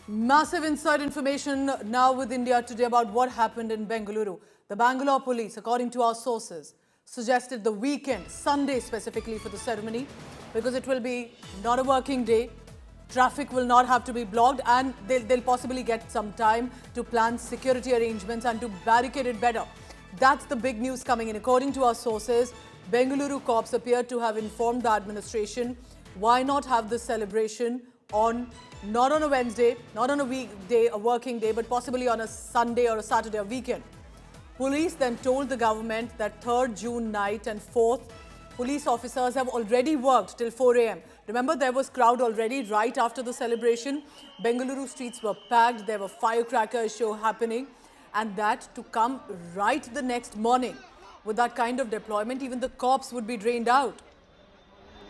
Massive inside information now with India Today about what happened in Bengaluru. The Bangalore police, according to our sources, suggested the weekend, Sunday specifically for the ceremony, because it will be not a working day. Traffic will not have to be blocked and they'll possibly get some time to plan security arrangements and to barricade it better. That's the big news coming in. According to our sources, Bengaluru cops appear to have informed the administration why not have this celebration not on a Wednesday, not on a weekday, a working day, but possibly on a Sunday or a Saturday or weekend. Police then told the government that 3rd June night and 4th, police officers have already worked till 4 a.m. Remember, there was crowd already right after the celebration. Bengaluru streets were packed, there were firecracker show happening, and that to come right the next morning with that kind of deployment, even the cops would be drained out.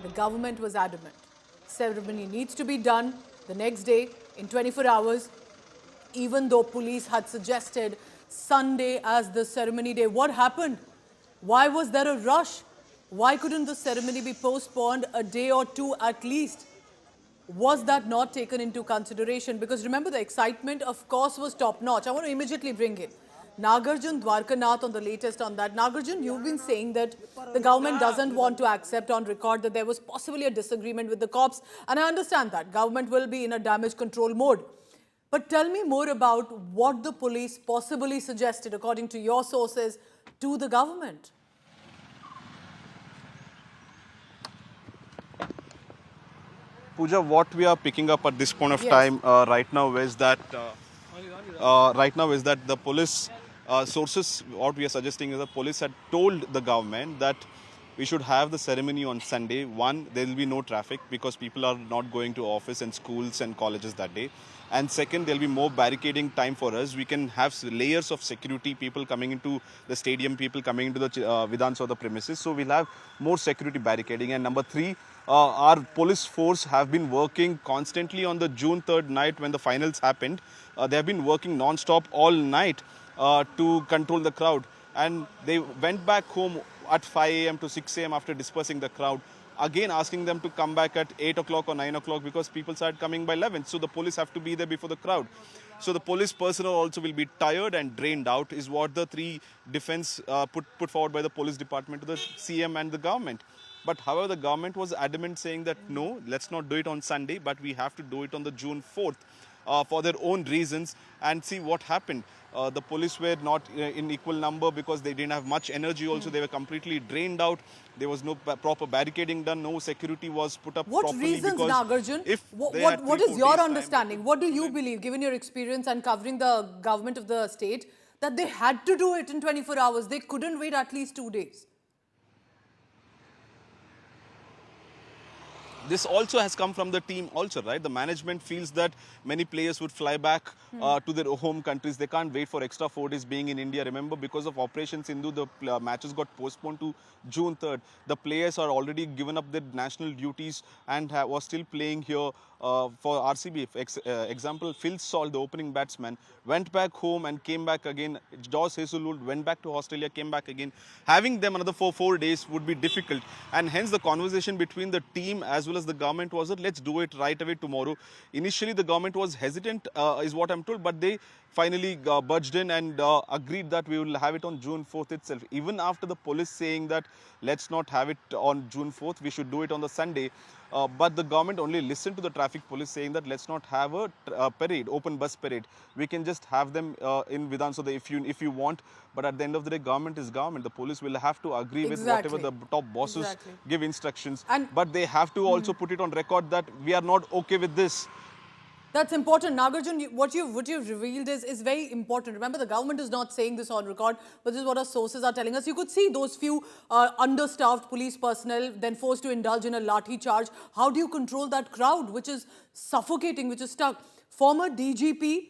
The government was adamant. Ceremony needs to be done the next day in 24 hours, even though police had suggested Sunday as the ceremony day. What happened? Why was there a rush? Why couldn't the ceremony be postponed a day or two at least? Was that not taken into consideration? Because remember, the excitement, of course, was top-notch. I want to immediately bring in Nagarjun Dwarkanath on the latest on that. Nagarjun, you've been saying that the government doesn't want to accept on record that there was possibly a disagreement with the cops. And I understand that. Government will be in a damage control mode. But tell me more about what the police possibly suggested, according to your sources, to the government. Pooja, what we are picking up at this point of time right now is that the police sources, what we are suggesting is the police had told the government that we should have the ceremony on Sunday. One, there will be no traffic because people are not going to office and schools and colleges that day. And second, there will be more barricading time for us. We can have layers of security, people coming into the stadium, people coming into the Vidhan Sabha premises. So we'll have more security barricading. And number three, our police force have been working constantly on the June 3rd night when the finals happened. They have been working non-stop all night to control the crowd. And they went back home at 5 a.m. to 6 a.m. after dispersing the crowd. Again, asking them to come back at 8 o'clock or 9 o'clock because people started coming by 11. So the police have to be there before the crowd. So the police personnel also will be tired and drained out is what the three defense put forward by the police department to the CM and the government. But however, the government was adamant saying that no, let's not do it on Sunday, but we have to do it on the June 4th. For their own reasons, and see what happened. The police were not in equal number because they didn't have much energy also. They were completely drained out. There was no proper barricading done. No security was put up properly. What reasons, Nagarjun? What is your understanding? What do you believe, given your experience and covering the government of the state, that they had to do it in 24 hours? They couldn't wait at least 2 days. This also has come from the team also, right? The management feels that many players would fly back to their home countries. They can't wait for extra 4 days being in India. Remember, because of Operation Sindhu, the matches got postponed to June 3rd. The players are already given up their national duties and was still playing here for RCB. Example, Phil Salt, the opening batsman, went back home and came back again. Josh Hazlewood went back to Australia, came back again. Having them another 4 days would be difficult. And hence the conversation between the team as well as the government was that let's do it right away tomorrow. Initially, the government was hesitant, is what I'm told, but they finally budged in and agreed that we will have it on June 4th itself. Even after the police saying that let's not have it on June 4th, we should do it on the Sunday. But the government only listened to the traffic police saying that let's not have a parade, open bus parade. We can just have them in Vidhan Sabha if you want. But at the end of the day, government is government. The police will have to agree with whatever the top bosses give instructions. But they have to also put it on record that we are not okay with this. That's important. Nagarjun, what you've revealed is very important. Remember, the government is not saying this on record, but this is what our sources are telling us. You could see those few understaffed police personnel then forced to indulge in a lathi charge. How do you control that crowd, which is suffocating, which is stuck? Former DGP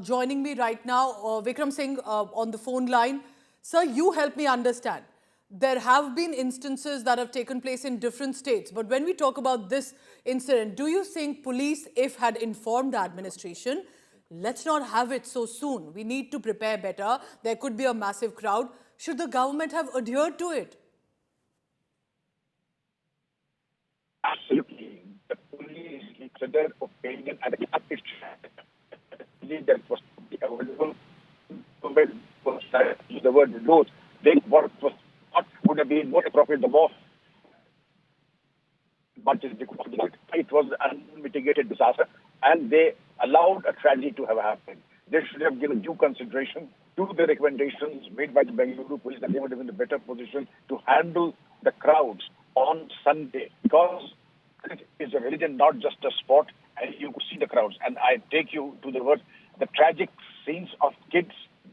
joining me right now, Vikram Singh on the phone line. Sir, you help me understand. There have been instances that have taken place in different states. But when we talk about this incident, do you think police, if had informed the administration, let's not have it so soon, we need to prepare better, there could be a massive crowd, should the government have adhered to it? Absolutely. The police consider opinion and towards those, then what would have been more appropriate, the more budget they could do it. It was an unmitigated disaster, and they allowed a tragedy to have happened. They should have given due consideration to the recommendations made by the Bengaluru police, and they would have been in a better position to handle the crowds on Sunday, because it is a religion, not just a sport, and you could see the crowds. And I take you to the word, the tragic scenes of kids,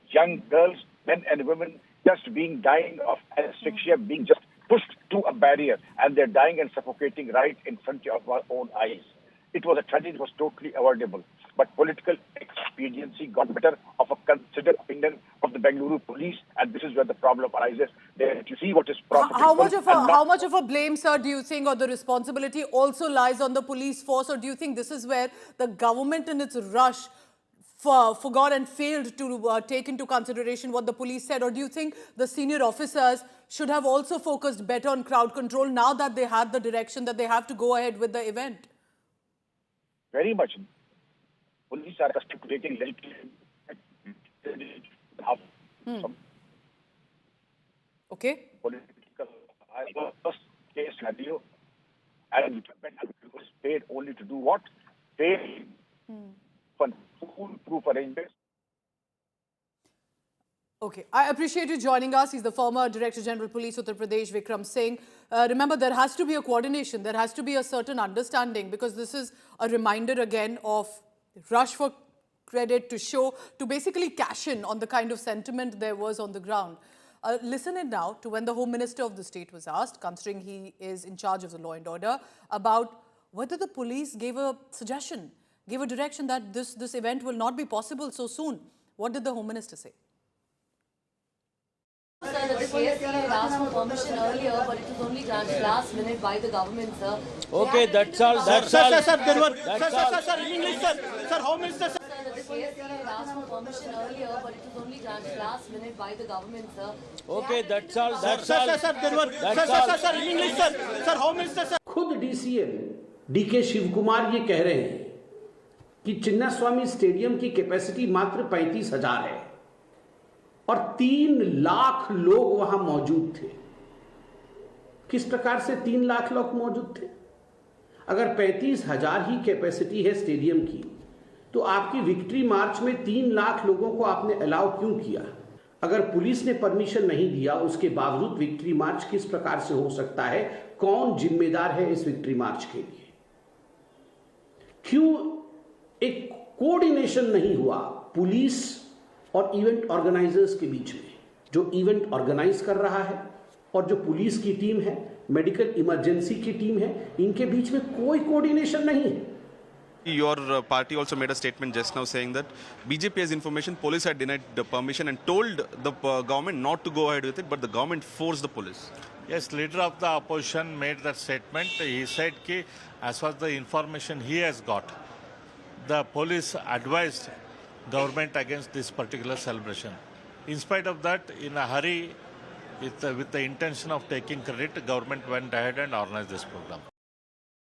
young girls, men and women just dying of asphyxia, being just pushed to a barrier, and they're dying and suffocating right in front of our own eyes. It was a tragedy, it was totally avoidable. But political expediency got better of a considered opinion of the Bengaluru police, and this is where the problem arises. There, you see what is profitable. How much of a blame, sir, do you think, or the responsibility also lies on the police force, or do you think this is where the government in its rush forgot and failed to take into consideration what the police said? Or do you think the senior officers should have also focused better on crowd control now that they had the direction that they have to go ahead with the event? Very much. Police are accustomed to taking legislation. Okay. Political worst case scenario, and was paid only to do what? Paid for foolproof arrangements. Okay, I appreciate you joining us. He's the former Director General Police, Uttar Pradesh, Vikram Singh. Remember, there has to be a coordination. There has to be a certain understanding, because this is a reminder again of rush for credit to basically cash in on the kind of sentiment there was on the ground. Listen in now to when the Home Minister of the state was asked, considering he is in charge of the law and order, about whether the police gave a suggestion, gave a direction that this event will not be possible so soon. What did the Home Minister say? Sir, the KSC had asked for permission earlier, but it was only granted last minute by the government, sir. Okay, that's all. That's Sir, all. sir, sir, there were, sir, in English, sir. Sir, Home Minister, sir. Sir, the KSC had asked for permission earlier, but it was only granted last minute by the government, sir. Okay, that's all. That's Sir, all. sir, sir, there were, sir, in English, sir. Sir, Home Minister, sir. खुद DCM DK Shivkumar ये कह रहे हैं कि Chinnaswamy stadium की capacity मात्र 35,000 है और 3 लाख लोग वहां मौजूद थे। किस प्रकार से 3 लाख लोग मौजूद थे? अगर 35,000 ही कैपेसिटी है स्टेडियम की, तो आपकी विक्ट्री मार्च में 3 लाख लोगों को आपने अलाउ क्यों किया? अगर पुलिस ने परमिशन नहीं दिया, उसके बावजूद विक्ट्री मार्च किस प्रकार से हो सकता है? कौन जिम्मेदार है इस विक्ट्री मार्च के लिए? क्यों एक कोऑर्डिनेशन नहीं हुआ पुलिस और इवेंट ऑर्गेनाइजर्स के बीच में? जो इवेंट ऑर्गेनाइज कर रहा है और जो पुलिस की टीम है, मेडिकल इमरजेंसी की टीम है, इनके बीच में कोई कोऑर्डिनेशन नहीं है। Your party also made a statement just now saying that BJP has information, police had denied the permission and told the government not to go ahead with it, but the government forced the police. Yes, leader of the opposition made that statement. He said that as far as the information he has got, the police advised government against this particular celebration. In spite of that, in a hurry, with the intention of taking credit, the government went ahead and organized this program.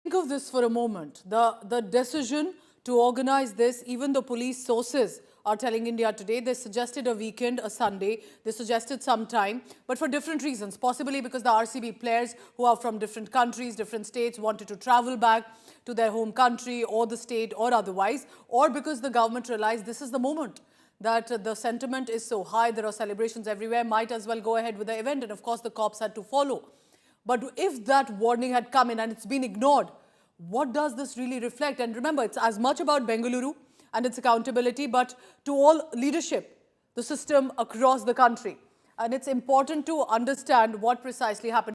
Think of this for a moment. The decision to organize this, even the police sources are telling India Today, they suggested a weekend, a Sunday. They suggested some time, but for different reasons. Possibly because the RCB players who are from different countries, different states, wanted to travel back to their home country or the state or otherwise, or because the government realized this is the moment that the sentiment is so high, there are celebrations everywhere, might as well go ahead with the event. And of course, the cops had to follow. But if that warning had come in and it's been ignored, what does this really reflect? And remember, it's as much about Bengaluru and its accountability, but to all leadership, the system across the country. And it's important to understand what precisely happened.